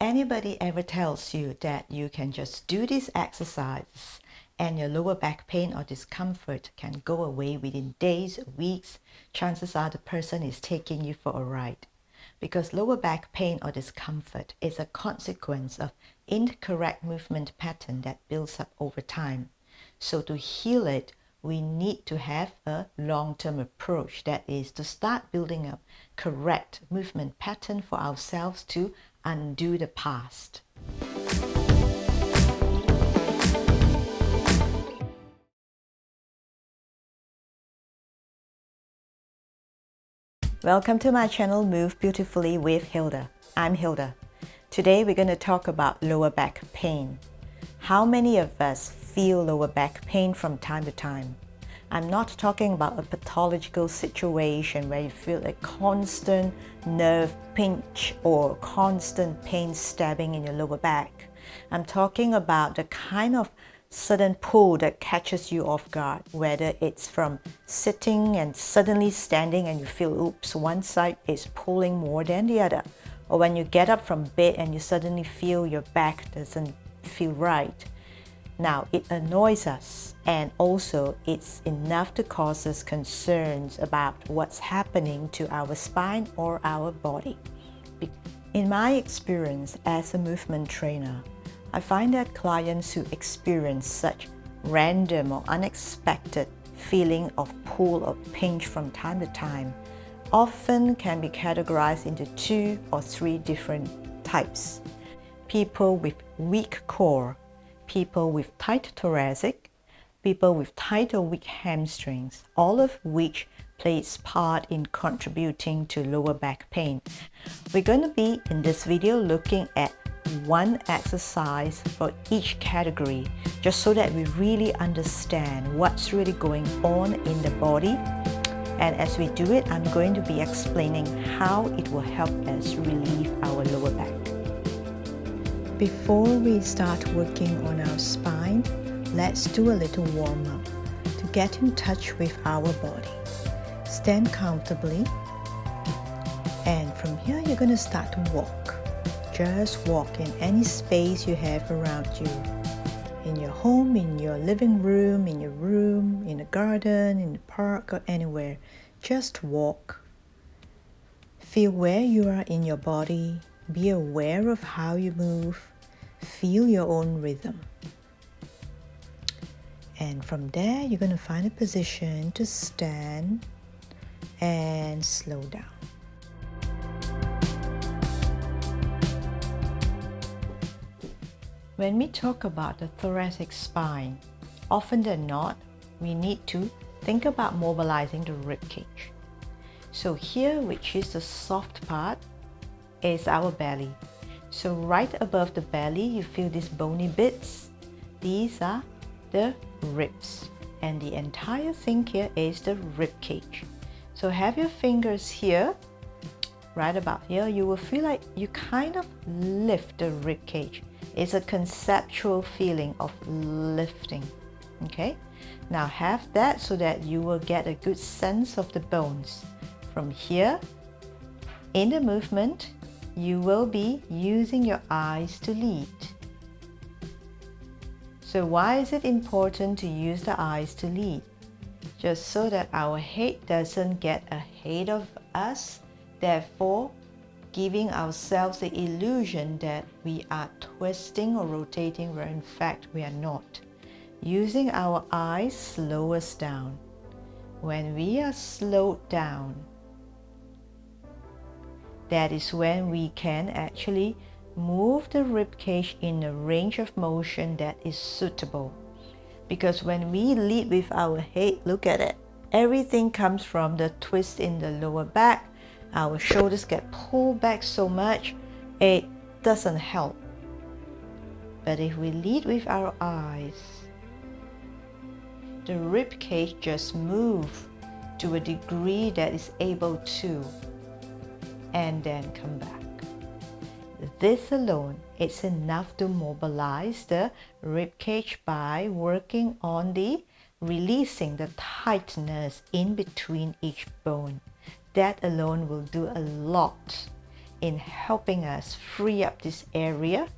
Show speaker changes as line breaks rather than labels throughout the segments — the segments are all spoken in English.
anybody ever tells you that you can just do this exercise and your lower back pain or discomfort can go away within days or weeks, chances are the person is taking you for a ride. Because lower back pain or discomfort is a consequence of incorrect movement pattern that builds up over time. So to heal it, we need to have a long-term approach, that is to start building up correct movement pattern for ourselves to undo the past. Welcome to my channel Move Beautifully with Hilda. I'm Hilda. Today we're going to talk about lower back pain. How many of us feel lower back pain from time to time? I'm not talking about a pathological situation where you feel a constant nerve pinch or constant pain stabbing in your lower back. I'm talking about the kind of sudden pull that catches you off guard, whether it's from sitting and suddenly standing and you feel, oops, one side is pulling more than the other, or when you get up from bed and you suddenly feel your back doesn't feel right. Now, it annoys us, and also it's enough to cause us concerns about what's happening to our spine or our body. In my experience as a movement trainer, I find that clients who experience such random or unexpected feeling of pull or pinch from time to time often can be categorized into 2 or 3 different types. People with weak core, people with tight thoracic, people with tight or weak hamstrings, all of which plays part in contributing to lower back pain. We're going to be in this video looking at one exercise for each category, just so that we really understand what's really going on in the body. And as we do it, I'm going to be explaining how it will help us relieve our lower back. Before we start working on our spine, let's do a little warm-up to get in touch with our body. Stand comfortably, and from here you're going to start to walk. Just walk in any space you have around you. In your home, in your living room, in your room, in the garden, in the park, or anywhere. Just walk. Feel where you are in your body. Be aware of how you move. Feel your own rhythm. And from there, you're going to find a position to stand and slow down. When we talk about the thoracic spine, often than not, we need to think about mobilizing the rib cage. So here, which is the soft part, is our belly. So right above the belly, you feel these bony bits. These are the ribs. And the entire thing here is the rib cage. So have your fingers here, right about here. You will feel like you kind of lift the rib cage. It's a conceptual feeling of lifting. Okay? Now have that so that you will get a good sense of the bones. From here, in the movement, you will be using your eyes to lead. So why is it important to use the eyes to lead? Just so that our head doesn't get ahead of us, therefore giving ourselves the illusion that we are twisting or rotating where in fact we are not. Using our eyes slow us down. When we are slowed down, that is when we can actually move the rib cage in a range of motion that is suitable. Because when we lead with our head, look at it, everything comes from the twist in the lower back. Our shoulders get pulled back so much, it doesn't help. But if we lead with our eyes, the rib cage just moves to a degree that is able to, and then come back. This alone is enough to mobilize the rib cage by working on the releasing the tightness in between each bone. That alone will do a lot in helping us free up this area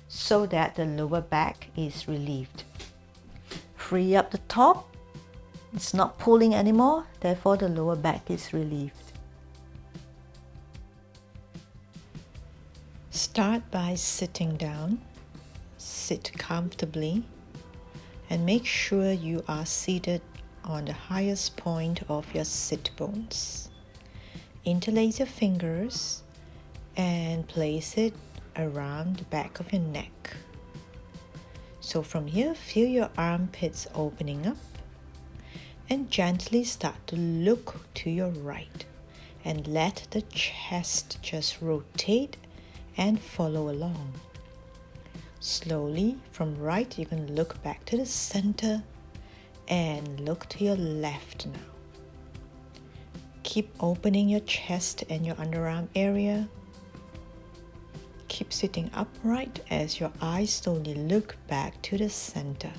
so that the lower back is relieved. Free up the top, it's not pulling anymore, therefore the lower back is relieved. Start by sitting down. Sit comfortably and make sure you are seated on the highest point of your sit bones. Interlace your fingers and place it around the back of your neck. So from here, feel your armpits opening up and gently start to look to your right and let the chest just rotate and follow along. Slowly from right, you can look back to the center and look to your left now. Keep opening your chest and your underarm area. Keep sitting upright as your eyes slowly look back to the center.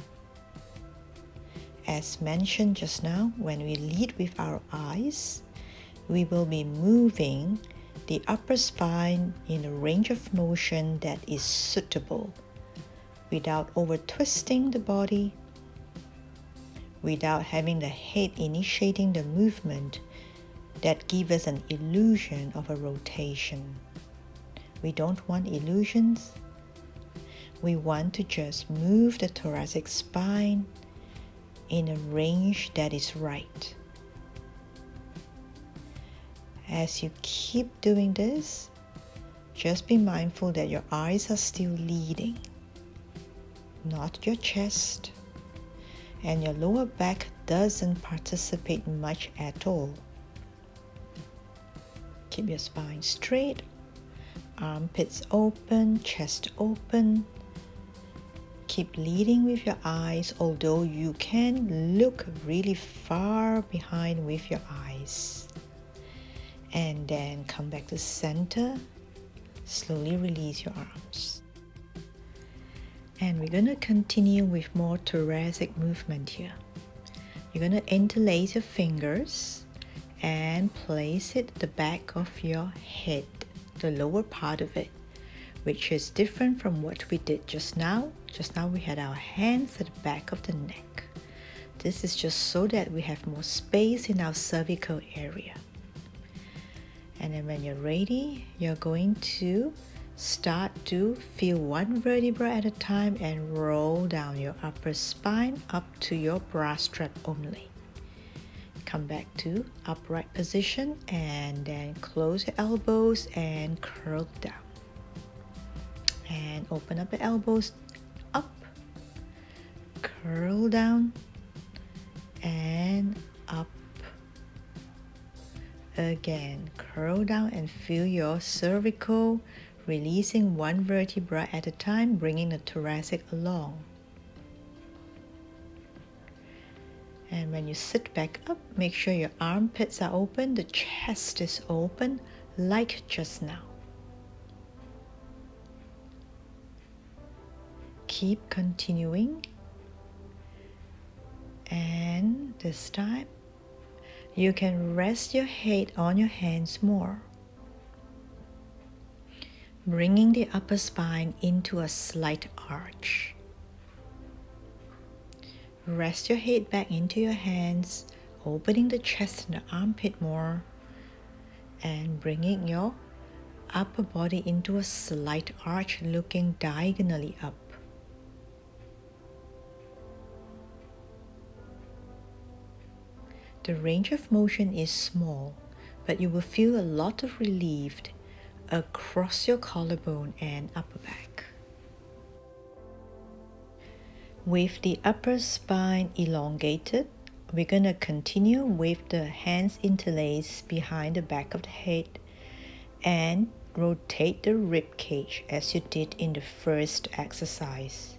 As mentioned just now, when we lead with our eyes, we will be moving the upper spine in a range of motion that is suitable, without over twisting the body, without having the head initiating the movement that gives us an illusion of a rotation. We don't want illusions. We want to just move the thoracic spine in a range that is right. As you keep doing this, just be mindful that your eyes are still leading, not your chest, and your lower back doesn't participate much at all. Keep your spine straight, armpits open, chest open. Keep leading with your eyes, although you can look really far behind with your eyes. And then come back to center. Slowly release your arms. And we're going to continue with more thoracic movement here. You're going to interlace your fingers and place it at the back of your head, the lower part of it, which is different from what we did just now. Just now we had our hands at the back of the neck. This is just so that we have more space in our cervical area. And then when you're ready, you're going to start to feel one vertebra at a time and roll down your upper spine up to your bra strap only. Come back to upright position and then close your elbows and curl down. And open up the elbows up, curl down and up. Again, curl down and feel your cervical releasing one vertebra at a time, bringing the thoracic along. And when you sit back up, make sure your armpits are open, the chest is open, like just now. Keep continuing. And this time, you can rest your head on your hands more, bringing the upper spine into a slight arch. Rest your head back into your hands, opening the chest and the armpit more, and bringing your upper body into a slight arch, looking diagonally up. The range of motion is small, but you will feel a lot of relief across your collarbone and upper back. With the upper spine elongated, we're going to continue with the hands interlaced behind the back of the head and rotate the rib cage as you did in the first exercise.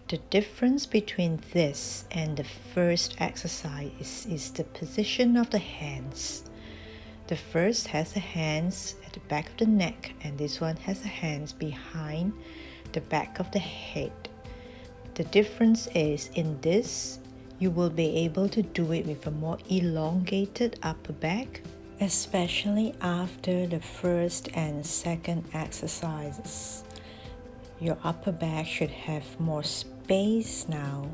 The difference between this and the first exercise is the position of the hands. The first has the hands at the back of the neck, and this one has the hands behind the back of the head. The difference is in this, you will be able to do it with a more elongated upper back, especially after the first and second exercises. Your upper back should have more space now,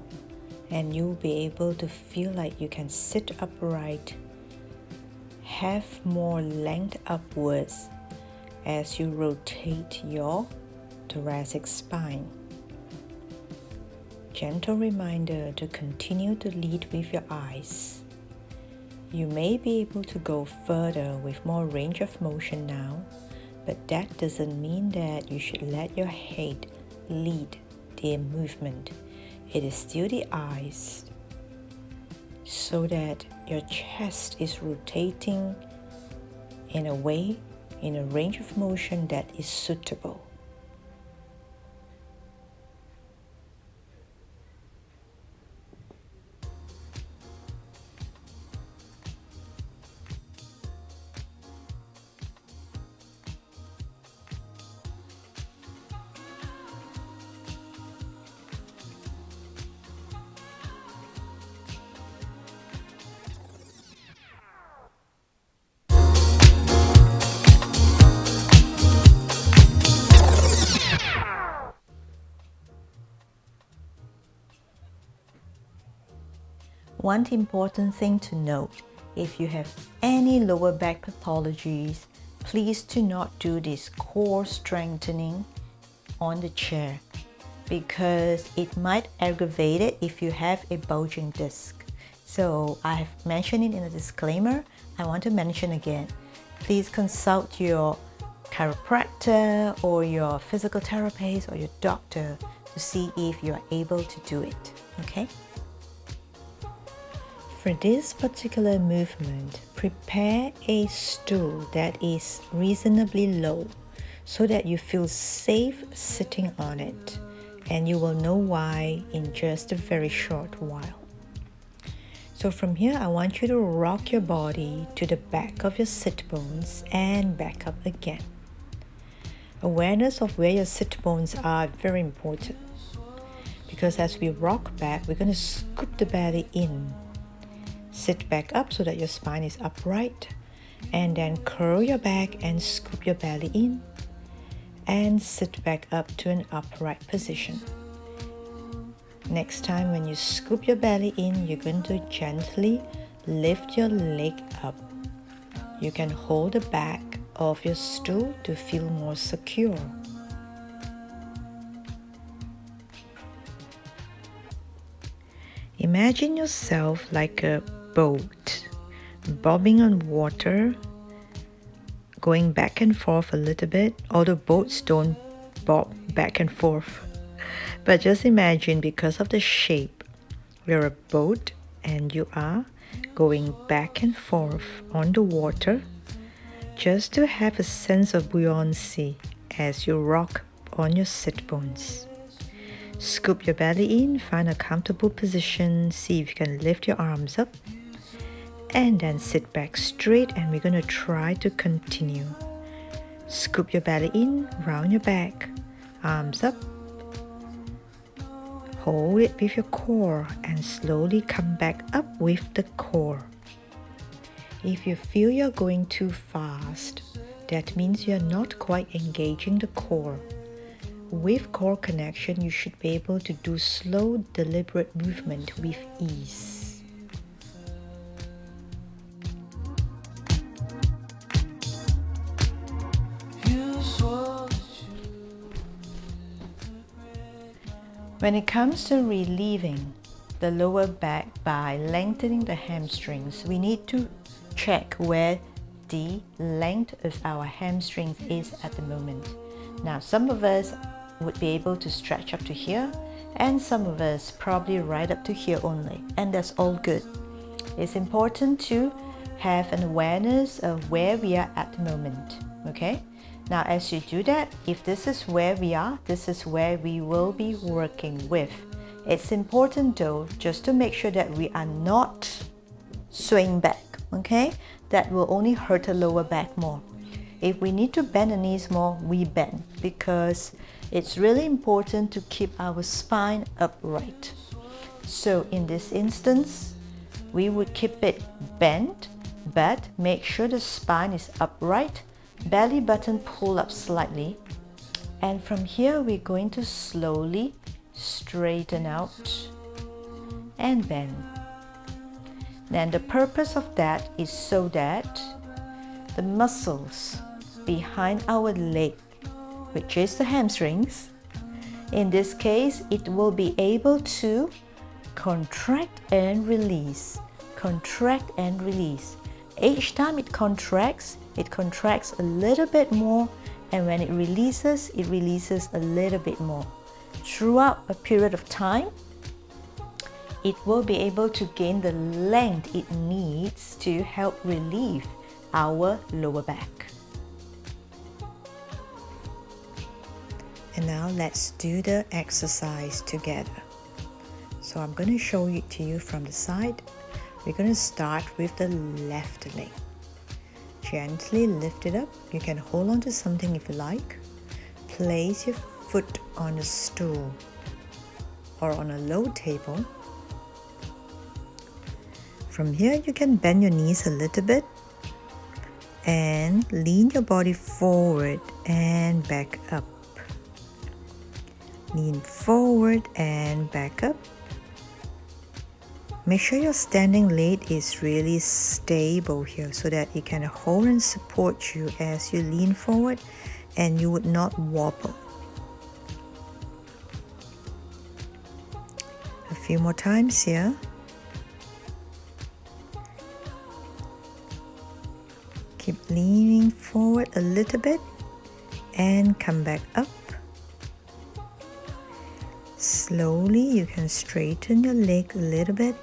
and you'll be able to feel like you can sit upright, have more length upwards as you rotate your thoracic spine. Gentle reminder to continue to lead with your eyes. You may be able to go further with more range of motion now, but that doesn't mean that you should let your head lead the movement. It is still the eyes, so that your chest is rotating in a way, in a range of motion that is suitable. One important thing to note, if you have any lower back pathologies, please do not do this core strengthening on the chair because it might aggravate it if you have a bulging disc. So I have mentioned it in the disclaimer. I want to mention again, please consult your chiropractor or your physical therapist or your doctor to see if you are able to do it, okay? For this particular movement, prepare a stool that is reasonably low so that you feel safe sitting on it, and you will know why in just a very short while. So from here, I want you to rock your body to the back of your sit bones and back up again. Awareness of where your sit bones are very important, because as we rock back, we're going to scoop the belly in. Sit back up so that your spine is upright, and then curl your back and scoop your belly in, and sit back up to an upright position. Next time when you scoop your belly in, you're going to gently lift your leg up. You can hold the back of your stool to feel more secure. Imagine yourself like a boat bobbing on water, going back and forth a little bit, although boats don't bob back and forth. But just imagine, because of the shape, you're a boat and you are going back and forth on the water just to have a sense of buoyancy as you rock on your sit bones. Scoop your belly in, find a comfortable position, see if you can lift your arms up, and then sit back straight, and we're going to try to continue. Scoop your belly in, round your back, arms up, hold it with your core, and slowly come back up with the core. If you feel you're going too fast, that means you're not quite engaging the core. With core connection, you should be able to do slow, deliberate movement with ease. When it comes to relieving the lower back by lengthening the hamstrings, we need to check where the length of our hamstrings is at the moment. Now, some of us would be able to stretch up to here, and some of us probably right up to here only, and that's all good. It's important to have an awareness of where we are at the moment, okay? Now, as you do that, if this is where we are, this is where we will be working with. It's important though, just to make sure that we are not swaying back, okay? That will only hurt the lower back more. If we need to bend the knees more, we bend, because it's really important to keep our spine upright. So in this instance, we would keep it bent but make sure the spine is upright, belly button pull up slightly, and from here we're going to slowly straighten out and bend. Then the purpose of that is so that the muscles behind our leg, which is the hamstrings, in this case it will be able to contract and release, contract and release. Each time it contracts a little bit more, and when it releases a little bit more. Throughout a period of time, it will be able to gain the length it needs to help relieve our lower back. And now let's do the exercise together. So I'm going to show it to you from the side. We're going to start with the left leg. Gently lift it up. You can hold on to something if you like. Place your foot on a stool or on a low table. From here, you can bend your knees a little bit and lean your body forward and back up. Lean forward and back up. Make sure your standing leg is really stable here so that it can hold and support you as you lean forward and you would not wobble. A few more times here. Keep leaning forward a little bit and come back up. Slowly you can straighten your leg a little bit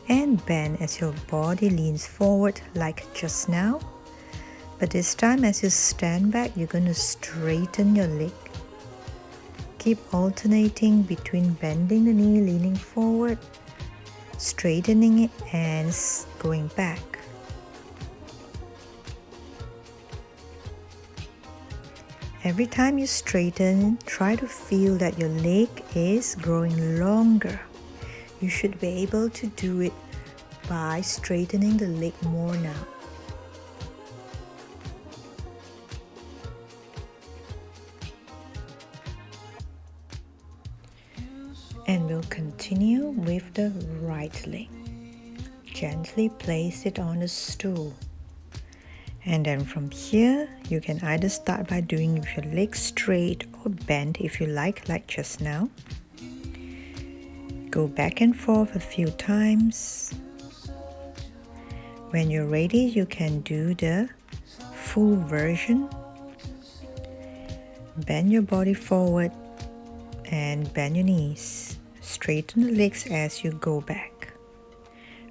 and bend as your body leans forward like just now. But this time as you stand back, you're going to straighten your leg. Keep alternating between bending the knee, leaning forward, straightening it and going back. Every time you straighten, try to feel that your leg is growing longer. You should be able to do it by straightening the leg more now. And we'll continue with the right leg. Gently place it on the stool. And then from here, you can either start by doing with your legs straight or bent if you like just now. Go back and forth a few times. When you're ready, you can do the full version. Bend your body forward and bend your knees. Straighten the legs as you go back.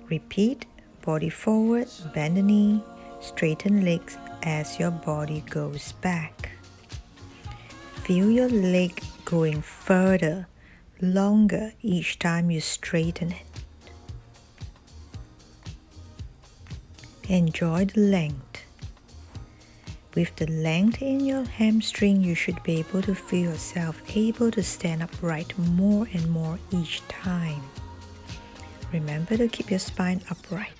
Repeat, body forward, bend the knee. Straighten legs as your body goes back. Feel your leg going further, longer each time you straighten it. Enjoy the length. With the length in your hamstring, you should be able to feel yourself able to stand upright more and more each time. Remember to keep your spine upright.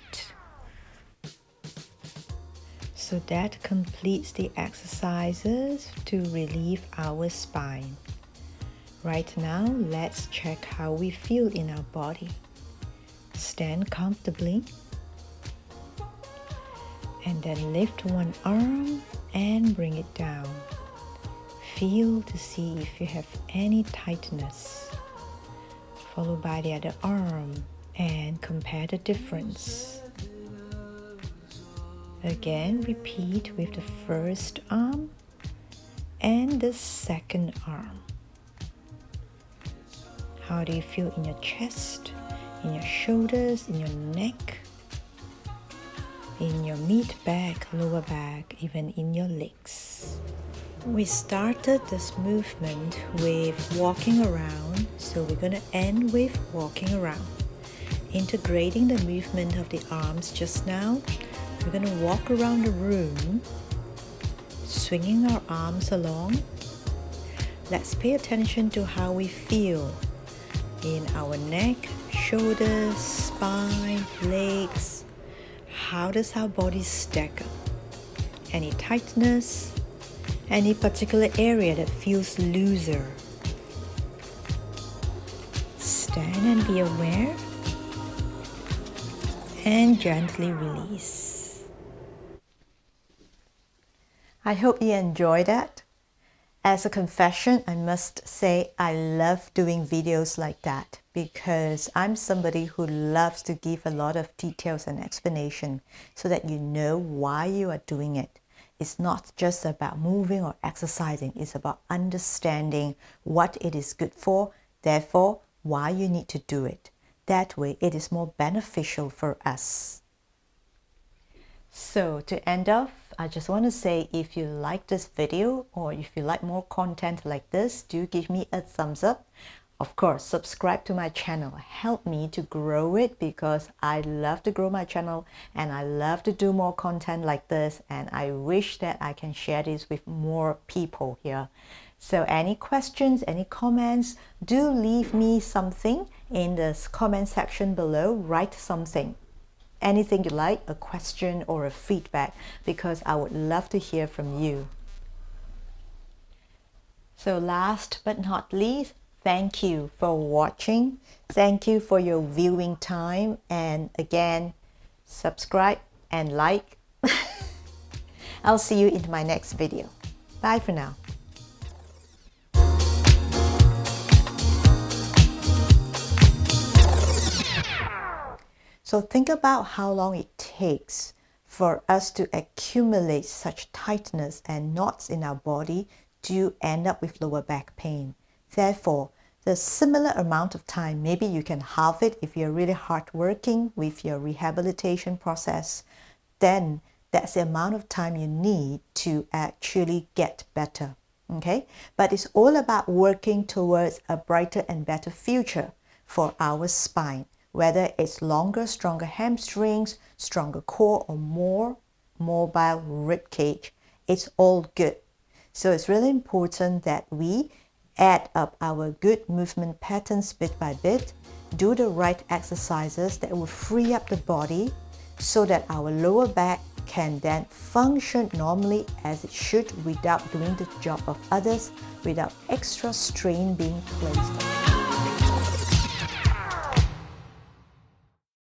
So that completes the exercises to relieve our spine. Right now, let's check how we feel in our body. Stand comfortably and then lift one arm and bring it down. Feel to see if you have any tightness. Followed by the other arm and compare the difference. Again, repeat with the first arm and the second arm. How do you feel in your chest, in your shoulders, in your neck, in your mid back, lower back, even in your legs? We started this movement with walking around, so we're going to end with walking around. Integrating the movement of the arms just now, we're going to walk around the room, swinging our arms along. Let's pay attention to how we feel in our neck, shoulders, spine, legs. how does our body stack up? Any tightness? Any particular area that feels looser? Stand and be aware. And gently release. I hope you enjoyed that. As a confession, I must say I love doing videos like that because I'm somebody who loves to give a lot of details and explanation so that you know why you are doing it. It's not just about moving or exercising, it's about understanding what it is good for, therefore why you need to do it. That way it is more beneficial for us. So to end off, I just want to say if you like this video or if you like more content like this, do give me a thumbs up. Of course, subscribe to my channel. Help me to grow it because I love to grow my channel and I love to do more content like this, and I wish that I can share this with more people here. So any questions, any comments, do leave me something in the comment section below. Write something. Anything you like, a question or a feedback, because I would love to hear from you. So last but not least, thank you for watching. Thank you for your viewing time. And again, subscribe and like. I'll see you in my next video. Bye for now. So think about how long it takes for us to accumulate such tightness and knots in our body to end up with lower back pain. Therefore, the similar amount of time, maybe you can halve it if you're really hardworking with your rehabilitation process, then that's the amount of time you need to actually get better. Okay? But it's all about working towards a brighter and better future for our spine. Whether it's longer, stronger hamstrings, stronger core, or more mobile rib cage, it's all good. So it's really important that we add up our good movement patterns bit by bit, do the right exercises that will free up the body so that our lower back can then function normally as it should without doing the job of others, without extra strain being placed on it.